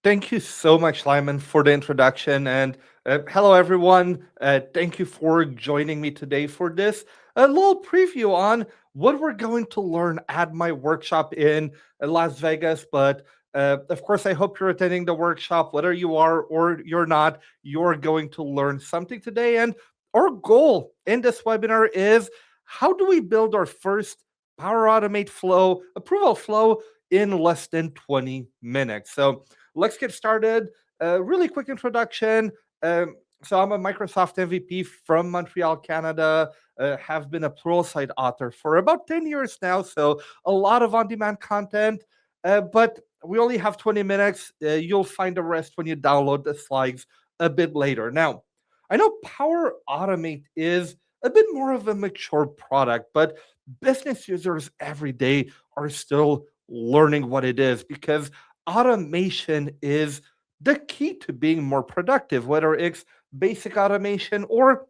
Thank you so much, Lyman, for the introduction. And hello, everyone. Thank you for joining me today for this a little preview on what we're going to learn at my workshop in Las Vegas. But of course, I hope you're attending the workshop, whether you are or you're not. You're going to learn something today. And our goal in this webinar is how do we build our first Power Automate flow, approval flow in less than 20 minutes? So let's get started. Really quick introduction. So I'm a Microsoft MVP from Montreal, Canada. Have been a Pluralsight author for about 10 years now. So a lot of on-demand content. But we only have 20 minutes. You'll find the rest when you download the slides a bit later. Now, I know Power Automate is a bit more of a mature product, but business users every day are still learning what it is because automation is the key to being more productive, whether it's basic automation or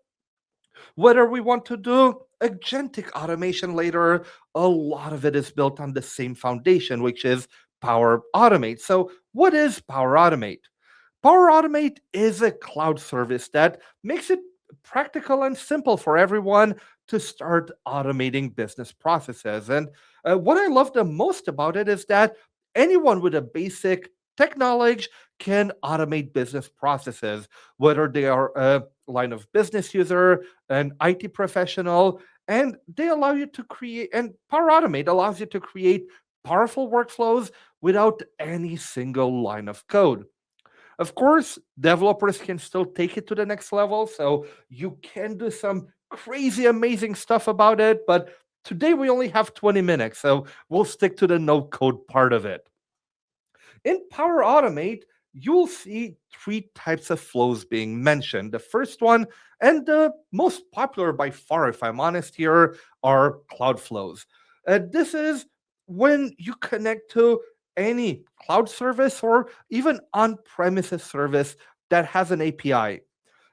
whether we want to do agentic automation later. A lot of it is built on the same foundation, which is Power Automate. So, what is Power Automate? Power Automate is a cloud service that makes it practical and simple for everyone to start automating business processes. And what I love the most about it is that anyone with a basic tech knowledge can automate business processes, whether they are a line of business user, an IT professional, and they allow you to create, and Power Automate allows you to create powerful workflows without any single line of code. Of course, developers can still take it to the next level, so you can do some crazy, amazing stuff about it. But today we only have 20 minutes, so we'll stick to the no code part of it. In Power Automate, you'll see three types of flows being mentioned. The first one, and the most popular by far, if I'm honest here, are cloud flows. This is when you connect to any cloud service or even on-premises service that has an API.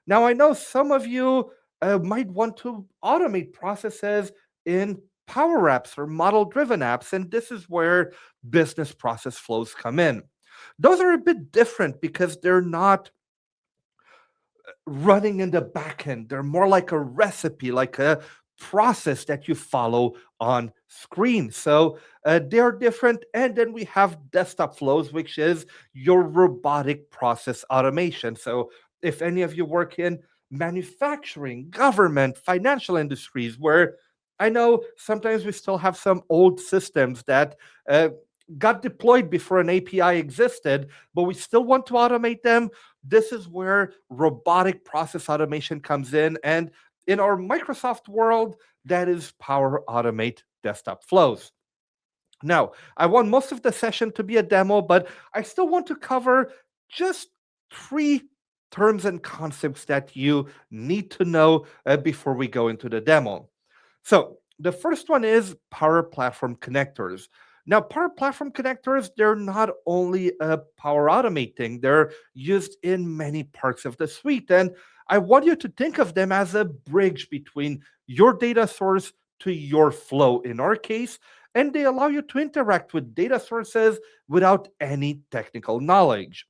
Now, I know some of you might want to automate processes in Power Apps or model-driven apps, and this is where business process flows come in. Those are a bit different because they're not running in the back end. They're more like a recipe, like a process that you follow on screen. So they're different. And then we have desktop flows, which is your robotic process automation. So if any of you work in manufacturing, government, financial industries, where I know sometimes we still have some old systems that got deployed before an API existed, but we still want to automate them. This is where robotic process automation comes in. And in our Microsoft world, that is Power Automate desktop flows. Now, I want most of the session to be a demo, but I still want to cover just three terms and concepts that you need to know before we go into the demo. So the first one is Power Platform connectors. Now, Power Platform connectors, they're not only a Power Automate thing, they're used in many parts of the suite. And I want you to think of them as a bridge between your data source to your flow in our case, and they allow you to interact with data sources without any technical knowledge.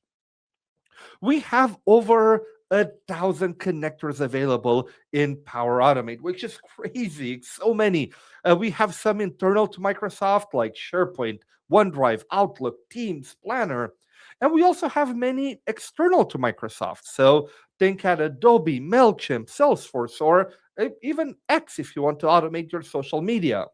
We have over 1,000 connectors available in Power Automate, which is crazy. It's so many. We have some internal to Microsoft, like SharePoint, OneDrive, Outlook, Teams, Planner. And we also have many external to Microsoft. So think at Adobe, MailChimp, Salesforce, or even X if you want to automate your social media.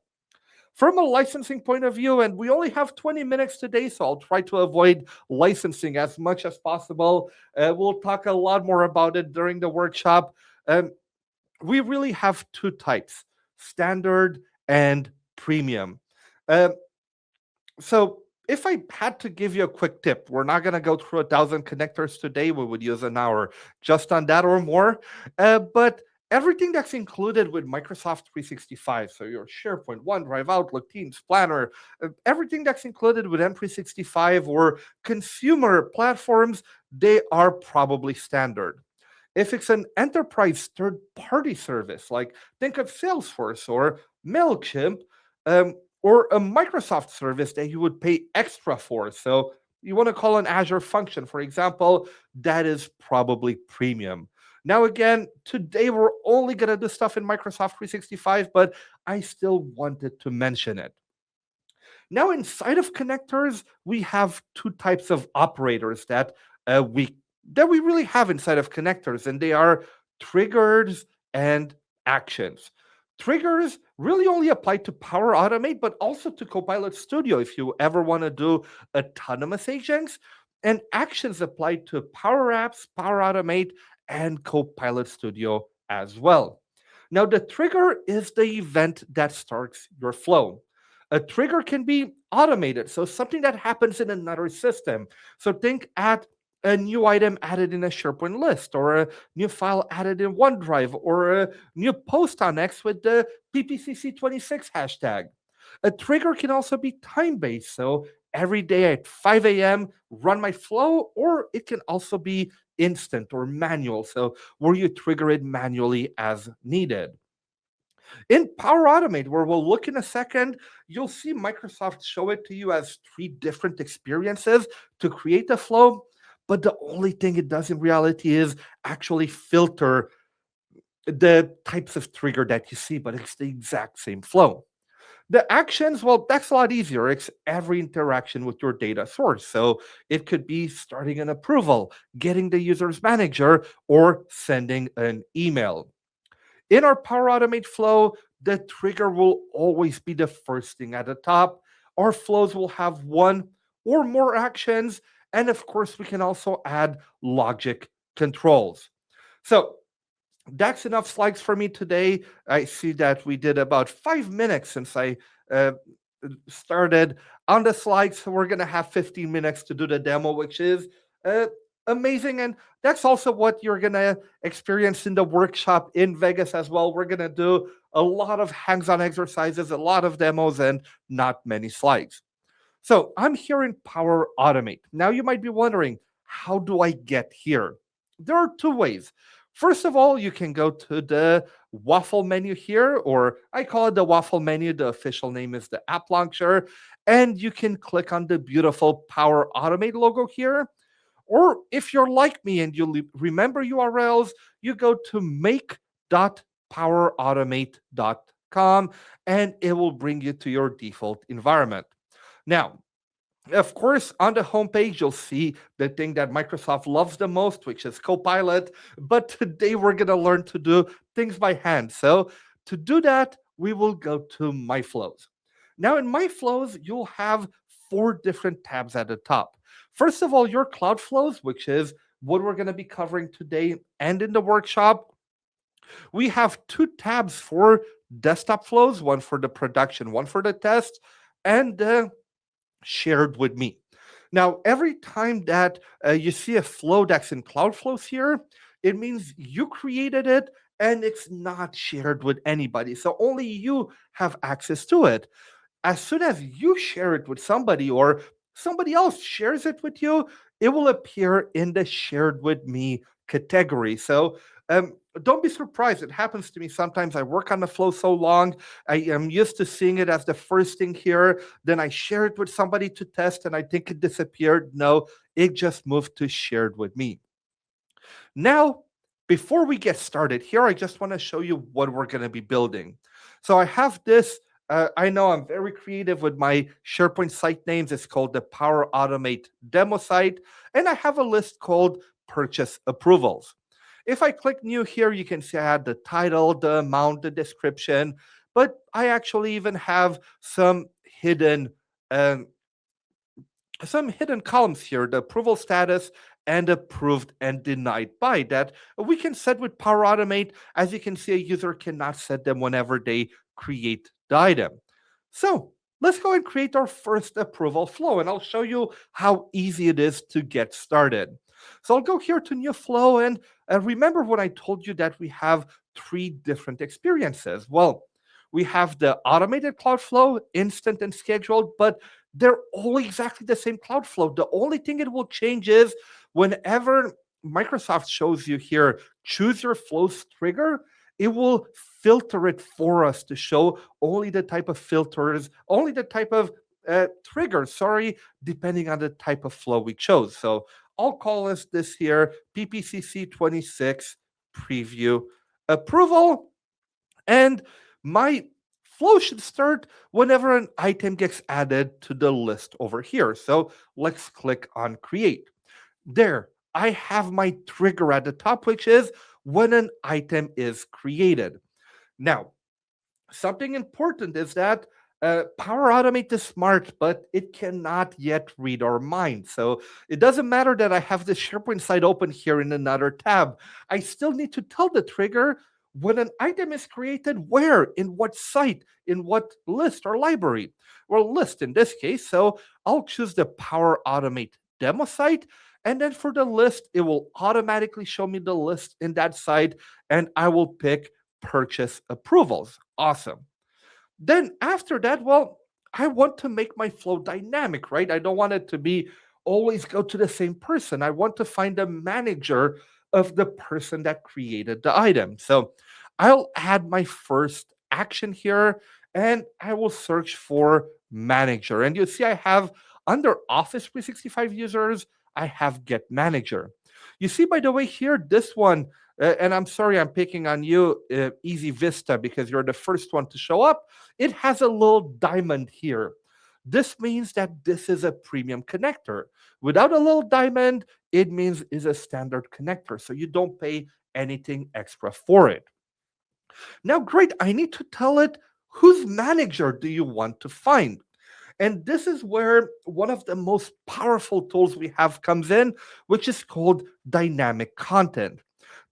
From a licensing point of view, and we only have 20 minutes today, so I'll try to avoid licensing as much as possible. We'll talk a lot more about it during the workshop. We really have two types, standard and premium. So if I had to give you a quick tip, we're not going to go through 1,000 connectors today. We would use an hour just on that or more. But everything that's included with Microsoft 365, so your SharePoint, OneDrive, Outlook, Teams, Planner, everything that's included with M365 or consumer platforms, they are probably standard. If it's an enterprise third-party service, like think of Salesforce or MailChimp, or a Microsoft service that you would pay extra for. So You want to call an Azure function, for example, that is probably premium. Now, again, today we're only going to do stuff in Microsoft 365, but I still wanted to mention it. Now, inside of connectors, we have two types of operators uh, we that we really have inside of connectors, and they are triggers and actions. Triggers really only apply to Power Automate, but also to Copilot Studio if you ever want to do autonomous agents. And actions apply to Power Apps, Power Automate, and Copilot Studio as well. Now, the trigger is the event that starts your flow. A trigger can be automated, so something that happens in another system. So think at a new item added in a SharePoint list, or a new file added in OneDrive, or a new post on X with the PPCC26 hashtag. A trigger can also be time based, so every day at 5 a.m., run my flow, or it can also be instant or manual, so where you trigger it manually as needed. In Power Automate, where we'll look in a second, you'll see Microsoft show it to you as three different experiences to create a flow. But the only thing it does in reality is actually filter the types of trigger that you see, but it's the exact same flow. The actions, well, that's a lot easier. It's every interaction with your data source. So it could be starting an approval, getting the user's manager, or sending an email. In our Power Automate flow, the trigger will always be the first thing at the top. Our flows will have one or more actions. And of course, we can also add logic controls. So that's enough slides for me today. I see that we did about 5 minutes since I uh, started on the slides. So we're going to have 15 minutes to do the demo, which is uh, amazing. And that's also what you're going to experience in the workshop in Vegas as well. We're going to do a lot of hands on exercises, a lot of demos, and not many slides. So I'm here in Power Automate. Now you might be wondering, how do I get here? There are two ways. First of all, you can go to the waffle menu here, or I call it the waffle menu. The official name is the app launcher. And you can click on the beautiful Power Automate logo here. Or if you're like me and you remember URLs, you go to make.powerautomate.com and it will bring you to your default environment. Now, of course, on the homepage, you'll see the thing that Microsoft loves the most, which is Copilot. But today we're going to learn to do things by hand. So to do that, we will go to My Flows. Now, in My Flows, you'll have four different tabs at the top. First of all, your Cloud Flows, which is what we're going to be covering today and in the workshop. We have two tabs for desktop flows, one for the production, one for the test, and shared with me. Now, every time that you see a flow that's in Cloud Flows here, it means you created it and it's not shared with anybody. So only you have access to it. As soon as you share it with somebody or somebody else shares it with you, it will appear in the shared with me category. So don't be surprised. It happens to me sometimes. I work on the flow so long. I am used to seeing it as the first thing here. Then I share it with somebody to test and I think it disappeared. No, it just moved to shared with me. Now, before we get started here, I just want to show you what we're going to be building. So I have this. I know I'm very creative with my SharePoint site names. It's called the Power Automate demo site. And I have a list called purchase approvals. If I click new here, you can see I had the title, the amount, the description, but I actually even have um, some hidden columns here, the approval status and approved and denied by that we can set with Power Automate. As you can see, a user cannot set them whenever they create the item. So let's go and create our first approval flow, and I'll show you how easy it is to get started. So I'll go here to new flow, and remember when I told you that we have three different experiences? Well, we have the automated cloud flow, instant and scheduled, but they're all exactly the same cloud flow. The only thing it will change is whenever Microsoft shows you here, choose your flows trigger, it will filter it for us to show only the type of filters, only the type of trigger, sorry, depending on the type of flow we chose. So I'll call this here PPCC26 preview approval. And my flow should start whenever an item gets added to the list over here. So let's click on create. There, I have my trigger at the top, which is when an item is created. Now, something important is that Power Automate is smart, but it cannot yet read our mind. So it doesn't matter that I have the SharePoint site open here in another tab. I still need to tell the trigger when an item is created, where, in what site, in what list or library, or list in this case. So I'll choose the Power Automate demo site. And then for the list, it will automatically show me the list in that site, and I will pick purchase approvals. Awesome. Then after that, well, I want to make my flow dynamic, right? I don't want it to be always go to the same person. I want to find a manager of the person that created the item. So I'll add my first action here and I will search for manager. And you see, I have under Office 365 users, I have get manager. You see, by the way, here, this one, and I'm sorry I'm picking on you, Easy Vista, because you're the first one to show up. It has a little diamond here. This means that this is a premium connector. Without a little diamond, it means it's a standard connector, so you don't pay anything extra for it. Now, great, I need to tell it whose manager do you want to find. And this is where one of the most powerful tools we have comes in, which is called dynamic content.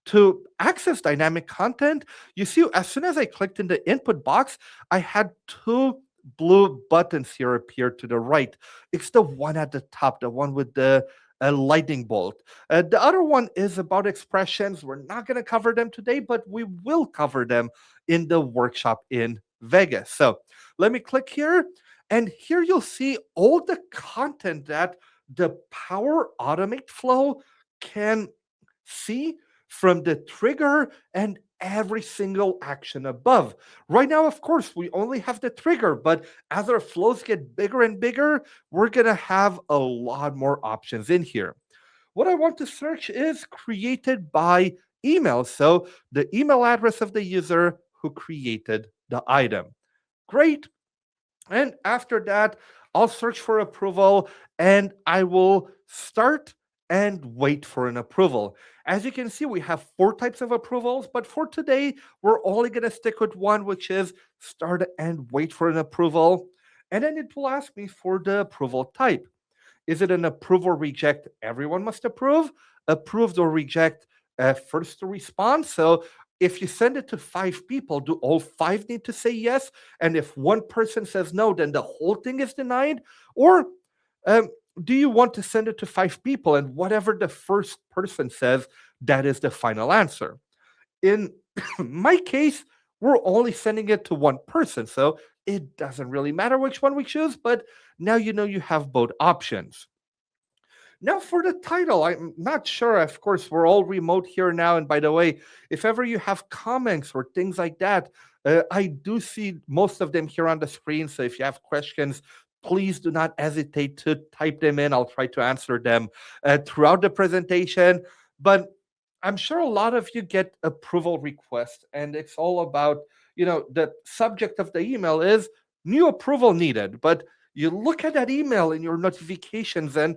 To access dynamic content, you see, as soon as I clicked in the input box, I had two blue buttons here appear to the right. It's the one at the top, the one with the lightning bolt. The other one is about expressions. We're not going to cover them today, but we will cover them in the workshop in Vegas. So let me click here. And here you'll see all the content that the Power Automate flow can see from the trigger and every single action above. Right now, of course, we only have the trigger, but as our flows get bigger and bigger, we're going to have a lot more options in here. What I want to search is created by email. So the email address of the user who created the item. Great. And after that, I'll search for approval and I will start and wait for an approval. As you can see, we have four types of approvals, but for today, we're only going to stick with one, which is start and wait for an approval. And then it will ask me for the approval type. Is it an approve or reject? Everyone must approve. Approved or reject, first to respond. So if you send it to five people, do all five need to say yes? And if one person says no, then the whole thing is denied? Or um, do you want to send it to five people and whatever the first person says, that is the final answer? In my case, we're only sending it to one person. So it doesn't really matter which one we choose, but now you know you have both options. Now, for the title, I'm not sure. Of course, we're all remote here now. And by the way, if ever you have comments or things like that, I do see most of them here on the screen. So if you have questions, please do not hesitate to type them in. I'll try to answer them throughout the presentation. But I'm sure a lot of you get approval requests, and it's all about, the subject of the email is new approval needed. But you look at that email in your notifications and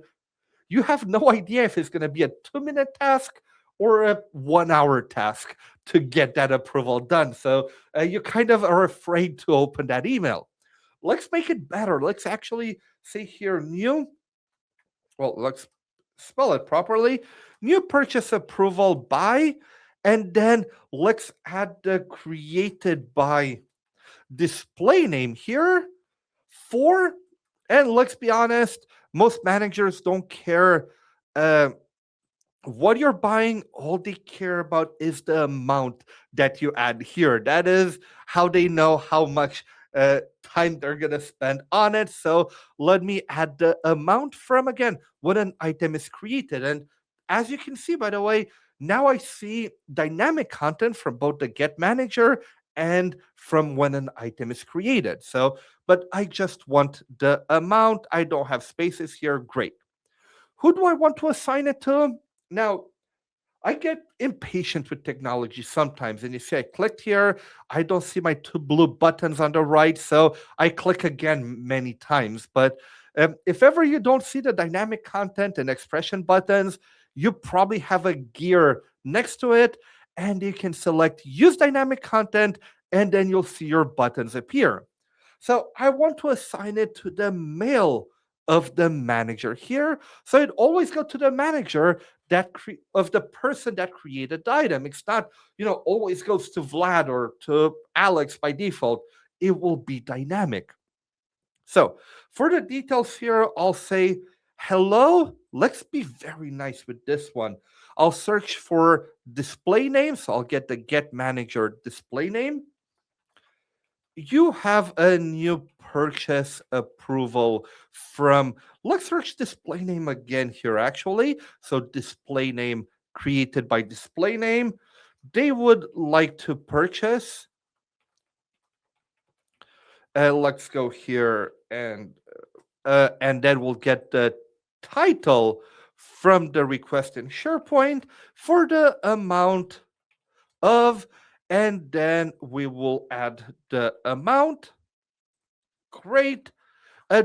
you have no idea if it's going to be a 2-minute task or a 1-hour task to get that approval done. So you kind of are afraid to open that email. Let's make it better. Let's actually say here new. Well, let's spell it properly. New purchase approval by, and then let's add the created by display name here for. And let's be honest, most managers don't care what you're buying. All they care about is the amount that you add here. That is how they know how much time they're going to spend on it. So let me add the amount from, again, when an item is created. And as you can see, by the way, now I see dynamic content from both the get manager and from when an item is created. So, but I just want the amount. I don't have spaces here. Great. Who do I want to assign it to? Now, I get impatient with technology sometimes. And you see, I clicked here. I don't see my two blue buttons on the right. So I click again many times. But if ever you don't see the dynamic content and expression buttons, you probably have a gear next to it. And you can select use dynamic content. And then you'll see your buttons appear. So I want to assign it to the mail of the manager here. So it always go to the manager of the person that created the item. It's not, always goes to Vlad or to Alex by default. It will be dynamic. So for the details here, I'll say hello. Let's be very nice with this one. I'll search for display name. So I'll get the get manager display name. You have a new purchase approval from, let's search display name again here actually. So display name created by display name. They would like to purchase. Let's go here and then we'll get the title from the request in SharePoint for the amount of, and then we will add the amount. Great.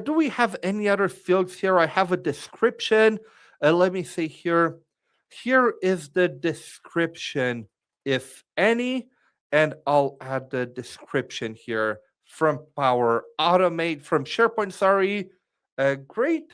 Do we have any other fields here? I have a description. Let me see here. Here is the description, if any, and I'll add the description here from Power Automate, from SharePoint, sorry. Great.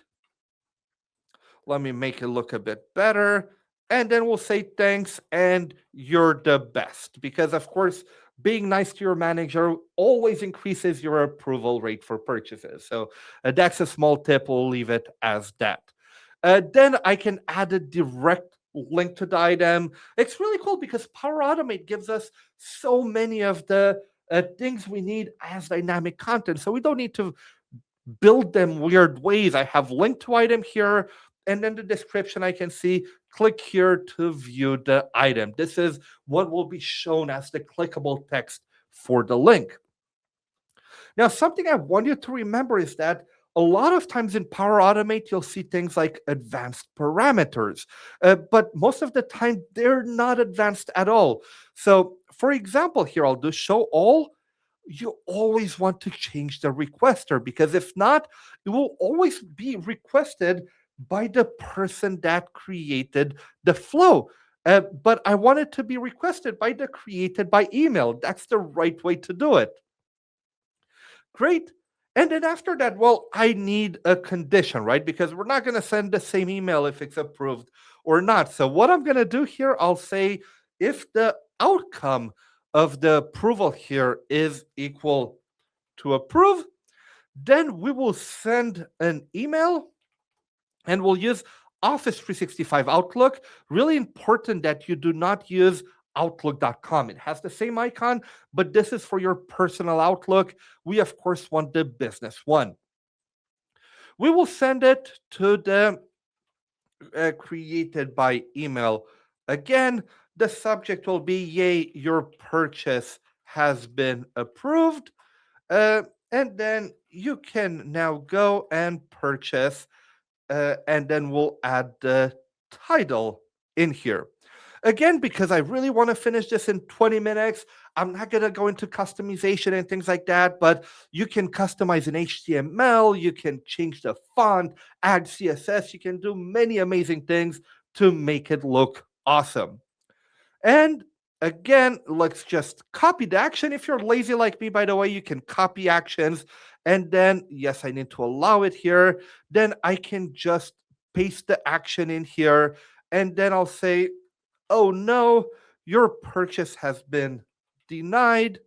Let me make it look a bit better. And then we'll say thanks and you're the best. Because, of course, being nice to your manager always increases your approval rate for purchases. So that's a small tip. We'll leave it as that. Then I can add a direct link to the item. It's really cool because Power Automate gives us so many of the things we need as dynamic content. So we don't need to build them weird ways. I have link to item here. And then the description I can see, click here to view the item. This is what will be shown as the clickable text for the link. Now, something I want you to remember is that a lot of times in Power Automate, you'll see things like advanced parameters, but most of the time they're not advanced at all. So for example, here I'll do show all. You always want to change the requester because if not, it will always be requested by the person that created the flow. But I want it to be requested by the created by email. That's the right way to do it. Great. And then after that, well, I need a condition, right? Because we're not going to send the same email if it's approved or not. So what I'm going to do here, I'll say if the outcome of the approval here is equal to approve, then we will send an email and we'll use Office 365 Outlook. Really important that you do not use Outlook.com. It has the same icon, but this is for your personal Outlook. We, of course, want the business one. We will send it to the created by email. Again, the subject will be, yay, your purchase has been approved. And then you can now go and purchase, and then we'll add the title in here. Again, because I really want to finish this in 20 minutes, I'm not going to go into customization and things like that, but you can customize an HTML, you can change the font, add CSS, you can do many amazing things to make it look awesome. And again, let's just copy the action. If you're lazy like me, by the way, you can copy actions. And then, yes, I need to allow it here. Then I can just paste the action in here. And then I'll say, oh no, your purchase has been denied.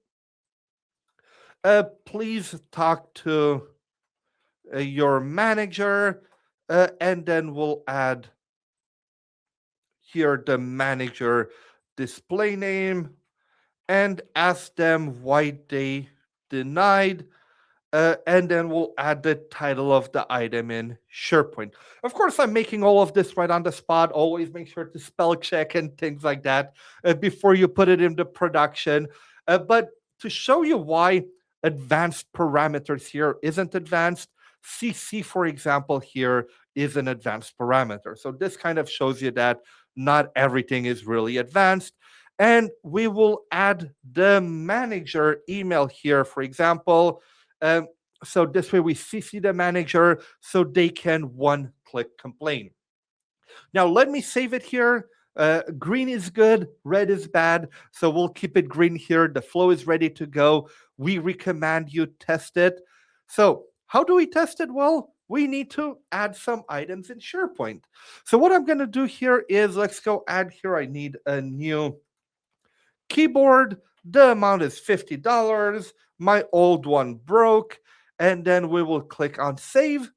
Please talk to your manager. And then we'll add here the manager display name and ask them why they denied. And then we'll add the title of the item in SharePoint. Of course, I'm making all of this right on the spot. Always make sure to spell check and things like that before you put it into production. But to show you why advanced parameters here isn't advanced, CC, for example, here is an advanced parameter. So this kind of shows you that not everything is really advanced. And we will add the manager email here, for example. Um, so this way we CC the manager so they can one-click complain. Now let me save it here. Green is good, red is bad. So we'll keep it green here. The flow is ready to go. We recommend you test it. So how do we test it? Well, we need to add some items in SharePoint. So what I'm going to do here is let's go add here. I need a new keyboard. The amount is $50. My old one broke. And then we will click on save.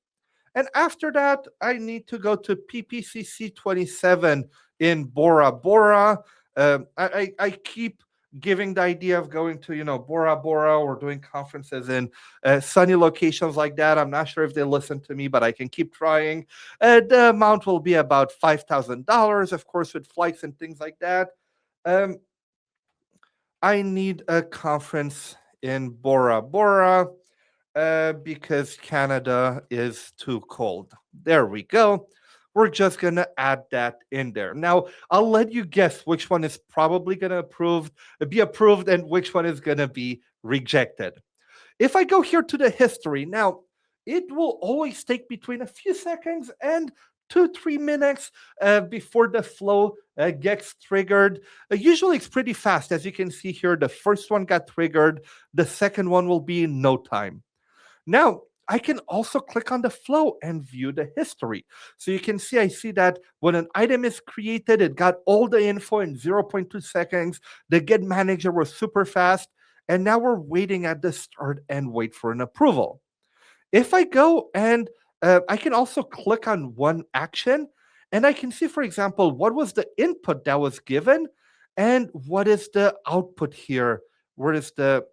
And after that, I need to go to PPCC27 in Bora Bora. I keep giving the idea of going to, Bora Bora or doing conferences in sunny locations like that. I'm not sure if they listen to me, but I can keep trying. The amount will be about $5,000, of course, with flights and things like that. I need a conference in Bora Bora. Because Canada is too cold. There we go. We're just going to add that in there. Now, I'll let you guess which one is probably going to be approved and which one is going to be rejected. If I go here to the history, now, it will always take between a few seconds and 2-3 minutes before the flow gets triggered. Usually it's pretty fast. As you can see here, the first one got triggered. The second one will be in no time. Now, I can also click on the flow and view the history. So you can see, I see that when an item is created, it got all the info in 0.2 seconds. The get manager was super fast. And now we're waiting at the start and wait for an approval. If I go and I can also click on one action and I can see, for example, what was the input that was given and what is the output here. Where is the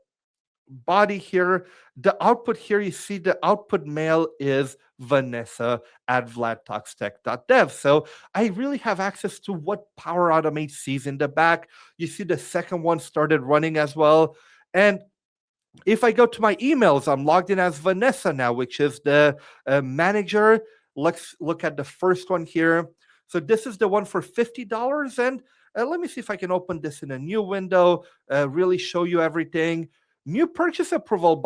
body here? The output here, you see the output mail is Vanessa at vladtalkstech.dev. So I really have access to what Power Automate sees in the back. You see the second one started running as well. And if I go to my emails, I'm logged in as Vanessa now, which is the manager. Let's look at the first one here. So this is the one for $50. And let me see if I can open this in a new window, really show you everything. New purchase approval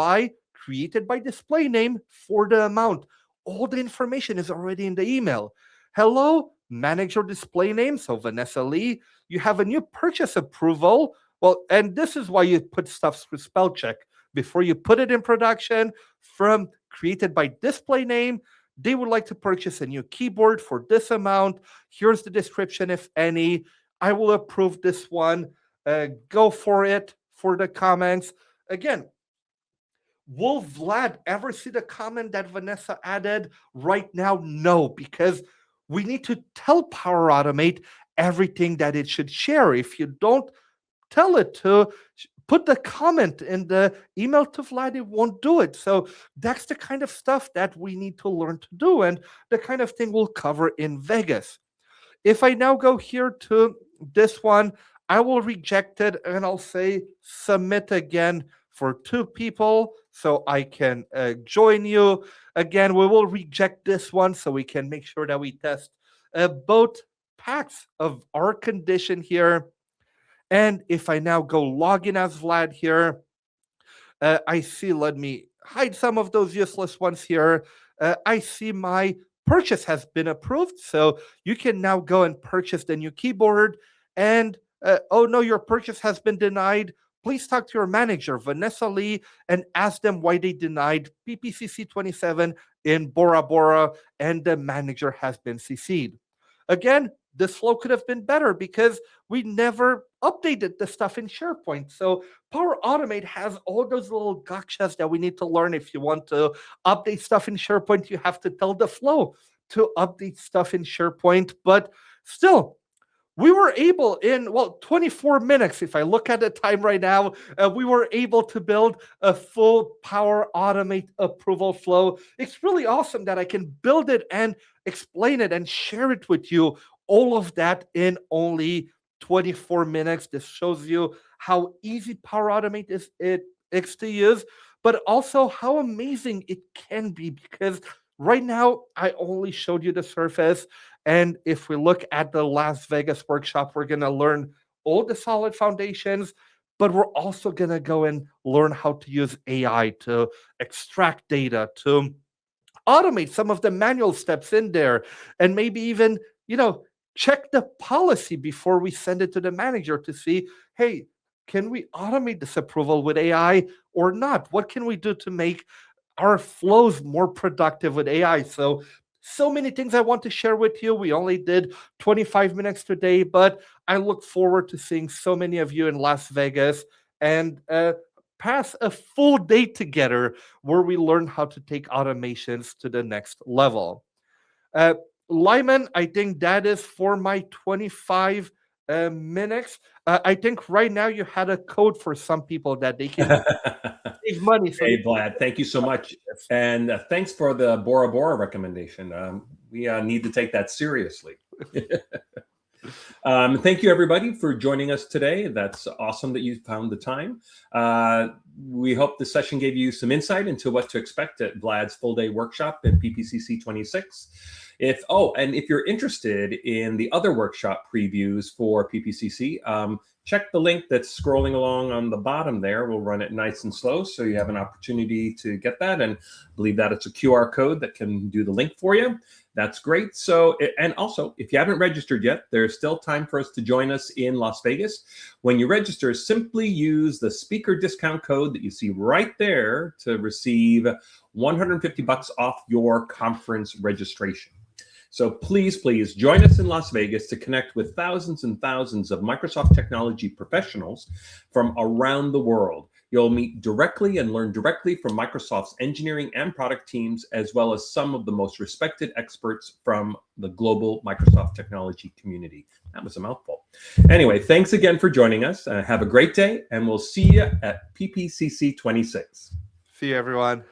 created by display name for the amount. All the information is already in the email. Hello, manager display name, so Vanessa Lee. You have a new purchase approval. Well, and this is why you put stuff through spell check. Before you put it in production, from created by display name, they would like to purchase a new keyboard for this amount. Here's the description, if any. I will approve this one. Go for it for the comments. Again, will Vlad ever see the comment that Vanessa added? Right now, no, because we need to tell Power Automate everything that it should share. If you don't tell it to put the comment in the email to Vlad, it won't do it. So that's the kind of stuff that we need to learn to do and the kind of thing we'll cover in Vegas. If I now go here to this one, I will reject it and I'll say submit again for 2 people so I can join you. Again, we will reject this one so we can make sure that we test both packs of our condition here. And if I now go log in as Vlad here, I see, let me hide some of those useless ones here. I see my purchase has been approved. So you can now go and purchase the new keyboard. And oh no, your purchase has been denied. Please talk to your manager, Vanessa Lee, and ask them why they denied PPCC27 in Bora Bora, and the manager has been CC'd. Again, this flow could have been better because we never updated the stuff in SharePoint. So Power Automate has all those little gotchas that we need to learn. If you want to update stuff in SharePoint, you have to tell the flow to update stuff in SharePoint. But still, we were able in, 24 minutes, if I look at the time right now, we were able to build a full Power Automate approval flow. It's really awesome that I can build it and explain it and share it with you. All of that in only 24 minutes. This shows you how easy Power Automate is to use, but also how amazing it can be, because right now I only showed you the surface. And if we look at the Las Vegas workshop, we're going to learn all the solid foundations, but we're also going to go and learn how to use AI to extract data, to automate some of the manual steps in there, and maybe even, check the policy before we send it to the manager to see, hey, can we automate this approval with AI or not? What can we do to make our flows more productive with AI? So many things I want to share with you. We only did 25 minutes today, but I look forward to seeing so many of you in Las Vegas and pass a full day together where we learn how to take automations to the next level. Lyman, I think that is for my 25 minutes. I think right now you had a code for some people that they can save money. So hey, Vlad, thank you so much. And thanks for the Bora Bora recommendation. We need to take that seriously. Thank you, everybody, for joining us today. That's awesome that you found the time. We hope this session gave you some insight into what to expect at Vlad's full-day workshop at PPCC26. And if you're interested in the other workshop previews for PPCC, check the link that's scrolling along on the bottom there. We'll run it nice and slow, so you have an opportunity to get that. And believe that it's a QR code that can do the link for you. That's great. So, and also, if you haven't registered yet, there's still time for us to join us in Las Vegas. When you register, simply use the speaker discount code that you see right there to receive $150 off your conference registration. So please, please join us in Las Vegas to connect with thousands and thousands of Microsoft technology professionals from around the world. You'll meet directly and learn directly from Microsoft's engineering and product teams, as well as some of the most respected experts from the global Microsoft technology community. That was a mouthful. Anyway, thanks again for joining us. Have a great day, and we'll see you at PPCC 26. See you, everyone.